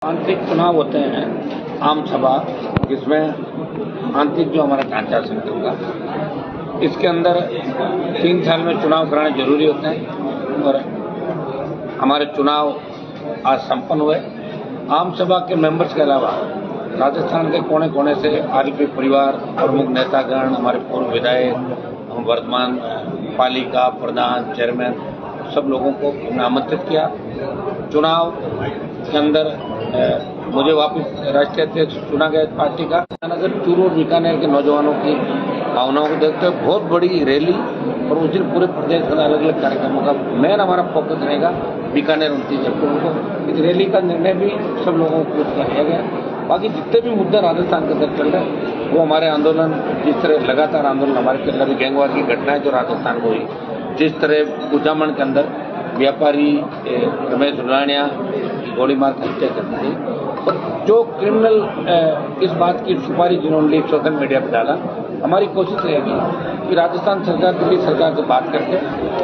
आंतरिक चुनाव होते हैं आम सभा, जिसमें आंतरिक जो हमारा ढांचा संगठन का, इसके अंदर 3 साल में चुनाव कराने जरूरी होते हैं और हमारे चुनाव आज संपन्न हुए। आम सभा के मेंबर्स के अलावा राजस्थान के कोने कोने से आरएलपी परिवार, प्रमुख नेतागण, हमारे पूर्व विधायक, वर्तमान पालिका प्रधान, चेयरमैन, सब लोगों को हमने आमंत्रित किया। चुनाव के अंदर मुझे वापस राष्ट्रीय अध्यक्ष चुना गया पार्टी का। नगर, चूरू और बीकानेर के नौजवानों की भावनाओं को देखते हुए बहुत बड़ी रैली और उस दिन पूरे प्रदेश में अलग अलग कार्यक्रमों का मेन हमारा फोकस रहेगा बीकानेर 29 अक्टूबर को। इस रैली का निर्णय भी सब लोगों को लिया गया। बाकी जितने भी मुद्दे राजस्थान के अंदर चल रहे हैं वो हमारे आंदोलन, जिस तरह लगातार आंदोलन हमारे चल रहा है, गैंगवार की घटनाएं जो राजस्थान को हुई, जिस तरह कुचामन के अंदर व्यापारी रमेश रुलानिया की गोली मार कर हत्या कर दी, और जो क्रिमिनल इस बात की सुपारी जिन्होंने सोशल मीडिया पर डाला, हमारी कोशिश रहेगी कि राजस्थान सरकार, दिल्ली सरकार से बात करके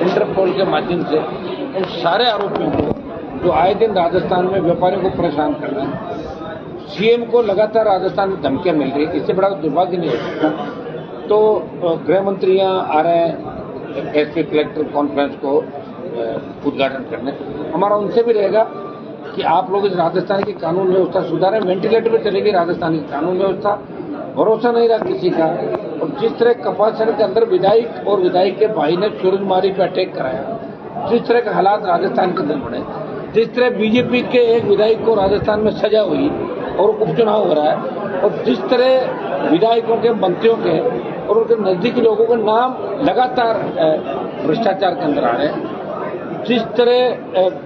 इंटरपोल के माध्यम से उन सारे आरोपियों को जो आए दिन राजस्थान में व्यापारियों को परेशान कर रहे हैं, सीएम को लगातार राजस्थान में धमकियां मिल रही है, इससे बड़ा दुर्भाग्य नहीं हो सकता। तो गृह मंत्री यहाँ आ रहे हैं एसपी कलेक्टर कॉन्फ्रेंस को उद्घाटन करने, हमारा उनसे भी रहेगा कि आप लोग इस राजस्थान की कानून व्यवस्था सुधारें। वेंटिलेटर पर चलेगी राजस्थान की कानून व्यवस्था, भरोसा नहीं रहा किसी का। और जिस तरह कपासन के अंदर विधायक और विधायक के भाई ने सूरजमारी पर अटैक कराया, जिस तरह के हालात राजस्थान के अंदर बने, जिस तरह बीजेपी के एक विधायक को राजस्थान में सजा हुई और उपचुनाव हो रहा है, और जिस तरह विधायकों के, मंत्रियों के और उनके नजदीकी लोगों के नाम लगातार भ्रष्टाचार के अंदर आ रहे हैं, जिस तरह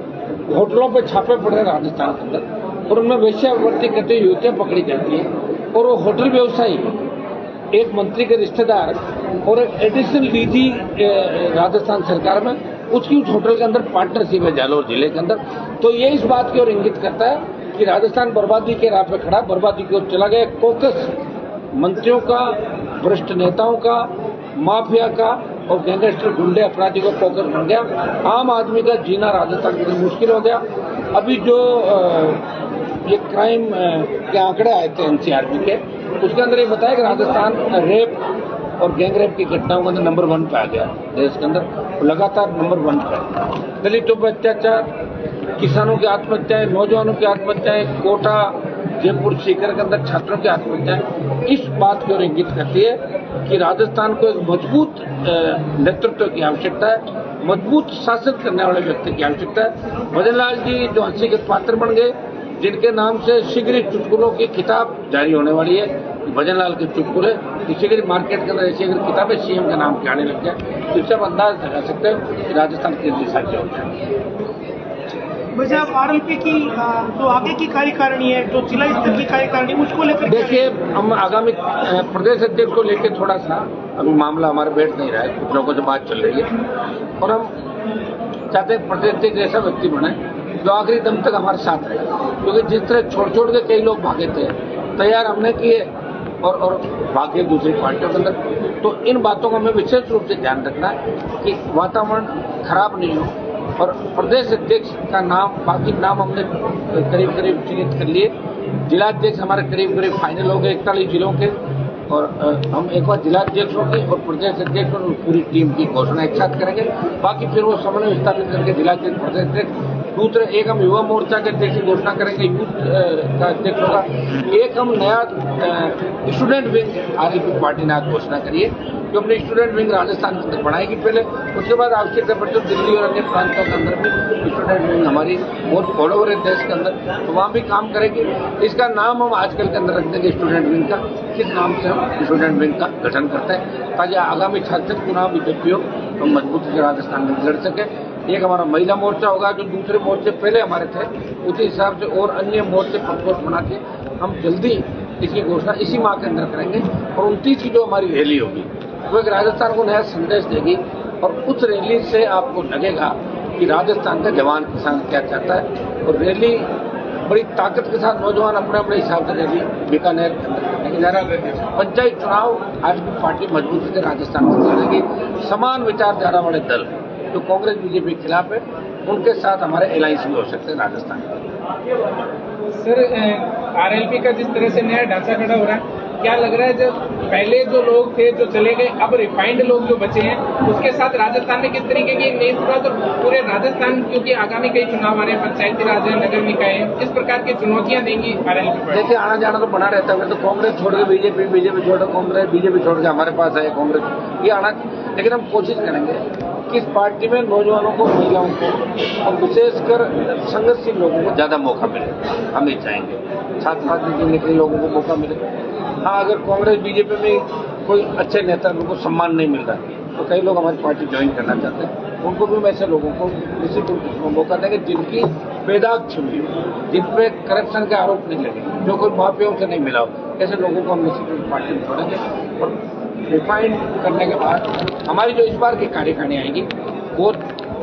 होटलों पे छापे पड़ रहे हैं राजस्थान के अंदर और उनमें वेश्यावृत्ति करते युवतियां पकड़ी जाती हैं, और वो होटल व्यवसायी एक मंत्री के रिश्तेदार और एक एडिशनल डीजी राजस्थान सरकार में, उसकी उस होटल के अंदर पार्टनरशिप है जालौर जिले के अंदर। तो ये इस बात की ओर इंगित करता है कि राजस्थान बर्बादी के राह पे खड़ा, बर्बादी की ओर चला गया। कोकस मंत्रियों का, भ्रष्ट नेताओं का, माफिया का और गैंगस्टर गुंडे अपराधी को फोकस बन गया। आम आदमी का जीना राजस्थान के लिए मुश्किल हो गया। अभी जो ये क्राइम के आंकड़े आए थे एनसीआरबी के, उसके अंदर ये बताया कि राजस्थान रेप और गैंग रेप की घटनाओं के अंदर नंबर 1 पे आ गया देश के अंदर, लगातार नंबर 1 पे। दलितों पर अत्याचार, किसानों की आत्महत्याएं, नौजवानों की आत्महत्याएं, कोटा, जयपुर, सीकर के अंदर छात्रों की आत्महत्याएं इस बात की ओर इंगित करती है कि राजस्थान को एक मजबूत नेतृत्व की आवश्यकता है, मजबूत शासन करने वाले व्यक्ति की आवश्यकता है। भजन लाल जी जो हंसी के पात्र बन गए, जिनके नाम से शीघ्र ही चुटकुलों की किताब जारी होने वाली है, भजन लाल के चुटकुले, शीघ्र मार्केट के अंदर ऐसी अगर किताबें सीएम के नाम के आने लग जाए तो इससे आप अंदाज लगा सकते हो कि राजस्थान किस दिशा क्या हो जाए। वैसे आप आरएलपी की जो आगे की कार्यकारिणी है, जो जिला स्तर की कार्यकारिणी, उसको लेकर देखिए, हम आगामी प्रदेश अध्यक्ष को लेकर थोड़ा सा अभी मामला हमारे बैठ नहीं रहा है, कुछ लोगों से बात चल रही है और हम चाहते हैं प्रदेश अध्यक्ष ऐसा व्यक्ति बने जो आखिरी दम तक हमारे साथ रहे, क्योंकि जिस तरह छोड़ के कई लोग भागे थे, तैयार हमने किए और भागे दूसरी पार्टियों के अंदर। तो इन बातों का हमें विशेष रूप से ध्यान रखना है कि वातावरण खराब नहीं हो। और प्रदेश अध्यक्ष का नाम, बाकी नाम हमने करीब चिन्हित कर लिए। जिलाध्यक्ष हमारे करीब फाइनल हो गए 41 जिलों के, और हम एक बार जिलाध्यक्षों की और प्रदेश अध्यक्ष और पूरी टीम की घोषणा एक साथ करेंगे। बाकी फिर वो समन्वय स्थापित करके जिलाध्यक्ष, प्रदेश अध्यक्ष, दूसरे एक हम युवा मोर्चा के अध्यक्ष की घोषणा करेंगे, यूथ का अध्यक्ष होगा, एक हम नया स्टूडेंट विंग आरएलपी पार्टी ने आज घोषणा करी है जो अपनी स्टूडेंट विंग राजस्थान के अंदर बढ़ाएगी पहले, उसके बाद आवश्यकता पड़े तो दिल्ली और अन्य प्रांतों के अंदर भी स्टूडेंट विंग हमारी बहुत फॉलो हो रहे देश के अंदर, तो वहाँ भी काम करेगी। इसका नाम हम आजकल के अंदर रख देंगे स्टूडेंट विंग का, किस नाम से हम स्टूडेंट विंग का गठन करते हैं ताकि आगामी छात्र चुनाव भी जब भी हो तो मजबूती से राजस्थान में लड़ सके। एक हमारा महिला मोर्चा होगा जो दूसरे मोर्चे पहले हमारे थे, उसी हिसाब से और अन्य मोर्चे प्रकोष्ठ बना के हम जल्दी इसकी घोषणा इसी माह के अंदर करेंगे। और 29 की जो हमारी रैली होगी वो एक राजस्थान को नया संदेश देगी, और उस रैली से आपको लगेगा कि राजस्थान का जवान किसान क्या चाहता है। और रैली बड़ी ताकत के साथ नौजवान अपने अपने हिसाब से रैली बीकानेर के अंदर करने की जा रहा है। पंचायत चुनाव आज की पार्टी मजबूती से राजस्थान में लड़ेगी। समान विचारधारा वाले दल जो कांग्रेस बीजेपी के खिलाफ है, उनके साथ हमारे अलायंस भी हो सकते हैं राजस्थान में। सर, आरएलपी का जिस तरह से नया ढांचा खड़ा हो रहा है, क्या लग रहा है जब पहले जो लोग थे जो चले गए, अब रिफाइंड लोग जो बचे हैं, उसके साथ राजस्थान में किस तरीके की एक नई शुरुआत, और पूरे राजस्थान क्योंकि आगामी कई चुनाव आ रहे हैं, पंचायती राज है, नगर निकाय है, किस प्रकार की चुनौतियां देंगी आरएलपी पर? देखिए, आना जाना तो बना रहता है। तो कांग्रेस छोड़ के बीजेपी, बीजेपी छोड़ के कांग्रेस, बीजेपी छोड़ के हमारे पास है कांग्रेस, ये आना। लेकिन हम कोशिश करेंगे कि इस पार्टी में नौजवानों को, महिलाओं को और विशेषकर संघर्षशील लोगों को ज्यादा मौका मिले। हम ये चाहेंगे साथ साथ निकलने के लोगों को मौका मिले। हाँ, अगर कांग्रेस बीजेपी में कोई अच्छे नेता, उनको सम्मान नहीं मिल रहा तो कई लोग हमारी पार्टी ज्वाइन करना चाहते हैं। उनको भी हम ऐसे लोगों को निश्चित रूप से मौका देंगे जिनकी बेदाग छिपी हो, जिन पे करप्शन के आरोप नहीं लगे, जो कोई माफियाओं से नहीं मिला हो, ऐसे लोगों को हम निश्चित रूप से पार्टी में छोड़ेंगे। और रिफाइंड करने के बाद हमारी जो इस बार की कार्यकारिणी आएगी वो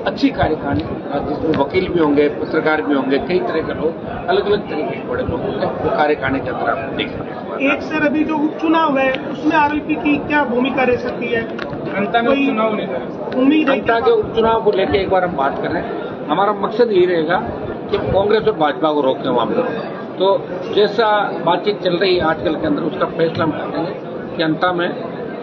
अच्छी कार्यकारिणी, जिसमें वकील भी होंगे, पत्रकार भी होंगे, कई तरह के लोग, अलग अलग तरीके के बड़े लोग होंगे, वो कार्यकारिणी के अंदर आप देखेंगे। एक सर, अभी जो उपचुनाव है उसमें आरएलपी की क्या भूमिका रह सकती है? जनता में उपचुनाव नहीं कर उम्मीद है जनता के उपचुनाव को लेकर एक बार हम बात करें। हमारा मकसद यही रहेगा कि कांग्रेस और भाजपा को रोकें वहां पर। तो जैसा बातचीत चल रही है आजकल के अंदर, उसका फैसला हम करेंगे कि अंता में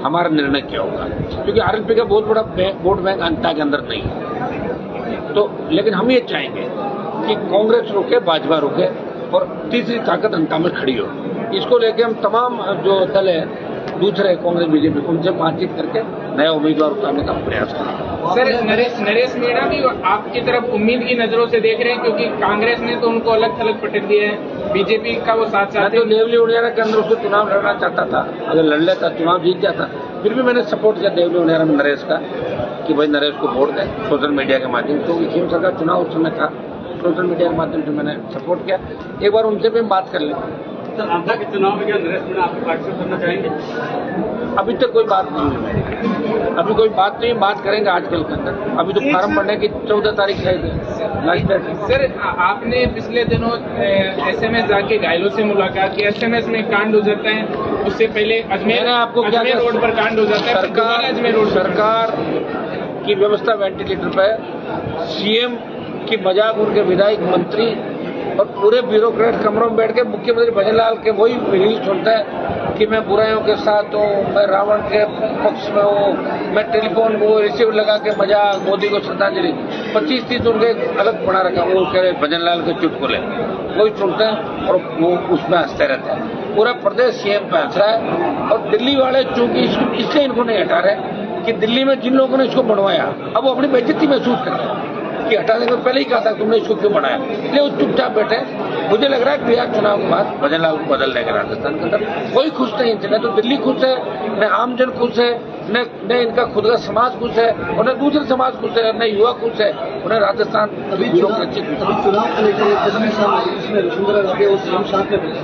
हमारा निर्णय क्या होगा, क्योंकि आरएलपी का बहुत बड़ा वोट बैंक अंता के अंदर नहीं है। तो लेकिन हम ये चाहेंगे कि कांग्रेस रोके, भाजपा रोके और तीसरी ताकत अंता में खड़ी हो। इसको लेके हम तमाम जो दल है दूसरे कांग्रेस, बीजेपी, उनसे बातचीत करके नया उम्मीदवार उतारने का प्रयास करेंगे। सर, नरेश मीणा भी आपकी तरफ उम्मीद की नजरों से देख रहे हैं, क्योंकि कांग्रेस ने तो उनको अलग थलग पटक दिया है, बीजेपी का वो साथ चाहते हैं। तो देवली उनियारा के अंदर उसको चुनाव लड़ना चाहता था, अगर लड़ लेता चुनाव जीत जाता। फिर भी मैंने सपोर्ट किया देवली उनियारा में नरेश का कि भाई नरेश को वोट दें सोशल मीडिया के माध्यम से, क्योंकि खेम सरकार चुनाव उस समय था, सोशल मीडिया के माध्यम से मैंने सपोर्ट किया। एक बार उनसे भी बात कर लें। सर, अंता के चुनाव में क्या नरेश मीणा आपको पार्टिसिपेट करना चाहेंगे? अभी तक कोई बात नहीं हुई, अभी कोई बात नहीं, बात करेंगे आजकल के अंदर। अभी तो फार्म भरने की 14 तारीख है लास्ट डेट। सर, आपने पिछले दिनों एसएमएस जाके घायलों से मुलाकात की, एसएमएस में कांड हो जाता है, उससे पहले अजमेर रोड पर कांड हो जाता है, अजमेर रोड। सरकार की व्यवस्था वेंटिलेटर पर, सीएम की मजाक उनके विधायक, मंत्री और पूरे ब्यूरोक्रेट कमरों में बैठ के मुख्यमंत्री भजनलाल के वही रील सुनता है कि मैं बुराइयों के साथ हूँ, मैं रावण के पक्ष में हूँ, मैं टेलीफोन को रिसीव लगा के मजाक, मोदी को श्रद्धांजलि, 25-30 उनके अलग बना रखा। वो कह रहे भजनलाल के चुटकुले वही सुनते हैं और वो उसमें हंसते रहते हैं। पूरा प्रदेश सीएम पे हंस रहा है। और दिल्ली वाले चूंकि इसलिए इनको नहीं हटा रहे कि दिल्ली में जिन लोगों ने इसको बनवाया अब वो अपनी बेइज्जती महसूस कर रहे हैं कि हटाने को पहले ही कहा था तुमने इसको क्यों बनाया, इसलिए वो चुपचाप बैठे। मुझे लग रहा है बिहार चुनाव के बाद भजनलाल को बदल देंगे राजस्थान के अंदर। कोई खुश नहीं है, न तो दिल्ली खुश है, न आमजन खुश है, न इनका खुद का समाज खुश है और न दूसरे समाज खुश है, न युवा खुश है, उन्हें राजस्थान ब्यूरोक्रेसी खुश है। चुनाव को लेकर वसुंधरा राजे और सीएम साथ में मिले,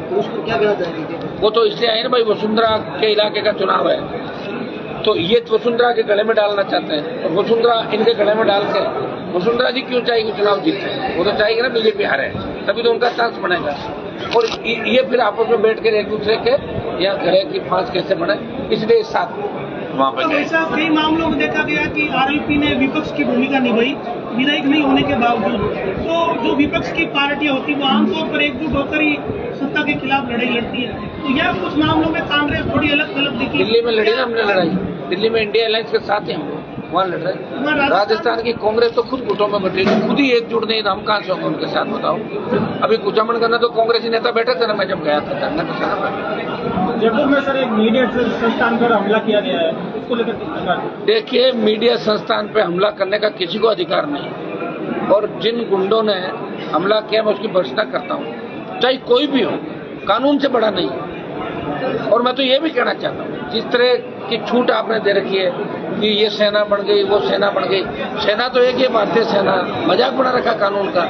तो उसको क्या कहना चाहेंगे? वो तो इसलिए आए ना भाई, वसुंधरा के इलाके का चुनाव है, तो ये वसुंधरा के गले में डालना चाहते हैं और वसुंधरा इनके गले में डाल के वसुंधरा जी क्यों चाहेगी चुनाव जीते? वो तो चाहेगी ना बीजेपी हारे, तभी तो उनका चांस बनेगा। और ये फिर आपस में बैठ कर एक दूसरे के या गले की फांस कैसे बने, इसलिए साथ वहाँ पर तो ऐसा कई मामलों में देखा गया कि आरएलपी ने विपक्ष की भूमिका निभाई विधायक नहीं होने के बावजूद। तो जो विपक्ष की पार्टियां होती है वो आमतौर पर एकजुट होकर ही सत्ता के खिलाफ लड़ाई लड़ती है, तो यह कुछ मामलों में कांग्रेस थोड़ी अलग थलग दिखी। दिल्ली में लड़ी ना हमने लड़ाई, दिल्ली में इंडिया अलायंस के साथ ही हम वहाँ लड़ रहे। राजस्थान की कांग्रेस तो खुद गुटों में बटी, खुद ही एकजुट नहीं था, हम कहाँ से होंगे उनके साथ बताओ। अभी कुचामन करना तो कांग्रेसी नेता बैठे थे ना, मैं जब गया था धरना के साथ। जयपुर में सर एक मीडिया संस्थान पर हमला किया गया है, इसको लेकर देखिए, मीडिया संस्थान पे हमला करने का किसी को अधिकार नहीं, और जिन गुंडों ने हमला किया मैं उसकी भर्त्सना करता हूँ, चाहे कोई भी हो, कानून से बड़ा नहीं। और मैं तो ये भी कहना चाहता हूँ, जिस तरह की छूट आपने दे रखी है कि ये सेना बन गई, वो सेना बन गई, सेना तो एक ही भारतीय सेना, मजाक बना रखा कानून का।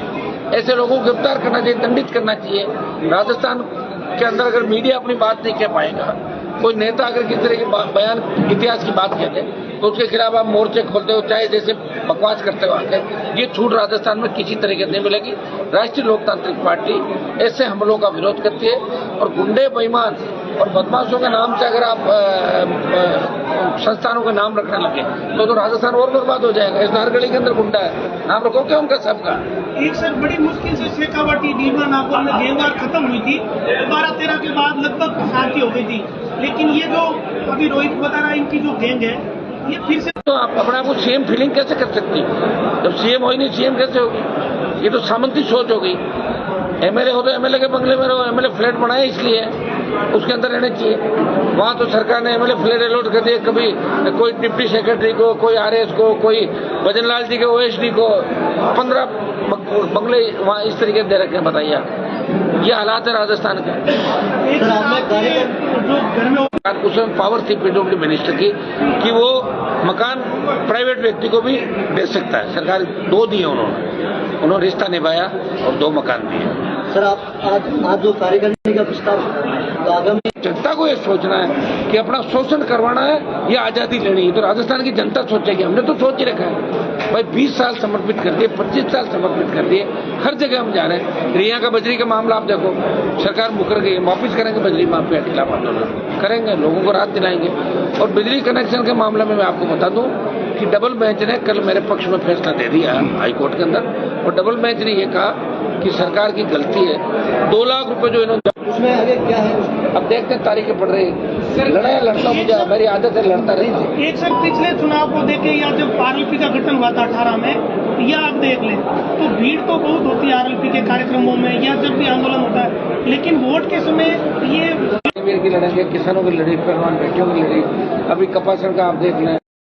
ऐसे लोगों को गिरफ्तार करना चाहिए, दंडित करना चाहिए। राजस्थान के अंदर अगर मीडिया अपनी बात नहीं कह पाएगा, कोई नेता अगर किस तरह की बयान इतिहास की बात कहते तो उसके खिलाफ आप मोर्चे खोलते हो, चाहे जैसे बकवास करते हो आके, ये छूट राजस्थान में किसी तरीके से नहीं मिलेगी। राष्ट्रीय लोकतांत्रिक पार्टी ऐसे हमलों का विरोध करती है और गुंडे बेईमान और बदमाशों के नाम से अगर आप संस्थानों का नाम रखने लगे तो राजस्थान और बर्बाद हो जाएगा। इस नारगढ़ी के अंदर गुंडा है, नाम रखो क्या उनका सबका। एक सर बड़ी मुश्किल से शेखावाटी डीबा नागौर में गैंगवार खत्म हुई थी, 12-13 के बाद लगभग शांति हो गई थी, लेकिन ये जो अभी रोहित बता रहा है इनकी जो गैंग है ये फिर से। तो आप अपने आप को सीएम फीलिंग कैसे कर सकती है? जब सीएम हो ही नहीं सीएम कैसे होगी? ये तो सामंती सोच हो गई। एमएलए हो तो एमएलए के बंगले में रहो, एमएलए फ्लैट बनाए इसलिए उसके अंदर रहने चाहिए। वहां तो सरकार ने एमएलए फ्लैट अलॉट कर दिए, कभी कोई डिप्टी सेक्रेटरी को, कोई आरएस को, कोई भजनलाल जी के ओएसडी को 15 बंगले वहां इस तरीके दे रखे हैं। बताइए, ये हालात है राजस्थान के। एक जो घर में उस समय पावर थी पीडब्ल्यूडी मिनिस्टर की कि वो मकान प्राइवेट व्यक्ति को भी दे सकता है। सरकार 2 दिए उन्होंने रिश्ता निभाया और 2 मकान दिए। सर आप आज जो कार्यकारिणी का प्रस्ताव तो आगामी जनता को ये सोचना है कि अपना शोषण करवाना है या आजादी लेनी है, तो राजस्थान की जनता सोचेगी। हमने तो सोच ही रखा है भाई, 20 साल समर्पित कर दिए, 25 साल समर्पित कर दिए, हर जगह हम जा रहे हैं। रिया का बजरी का मामला आप देखो, सरकार मुकर गई, वापिस करेंगे बजरी माफिया के खिलाफ आंदोलन करेंगे, लोगों को राहत दिलाएंगे। और बिजली कनेक्शन के मामले में मैं आपको बता दूं कि डबल बेंच ने कल मेरे पक्ष में फैसला दे दिया हाईकोर्ट के अंदर, और डबल बेंच ने यह कहा कि सरकार की गलती है। 2 लाख रुपए जो इन्होंने, उसमें आगे क्या है? अब देखते हैं तारीखें पड़ रही है। लड़ता मुझे मेरी आदत है, लड़ता रही थी। एक सर पिछले चुनाव को देखे या जब आरएलपी का गठन हुआ था 18 में, या आप देख लें तो भीड़ तो बहुत होती है आरएलपी के कार्यक्रमों में या जब भी आंदोलन होता है, लेकिन वोट के समय ये की लड़ेंगे, किसानों की लड़ी, पहलवान बेटियों की लड़ी, अभी कपासन का आप देख लें,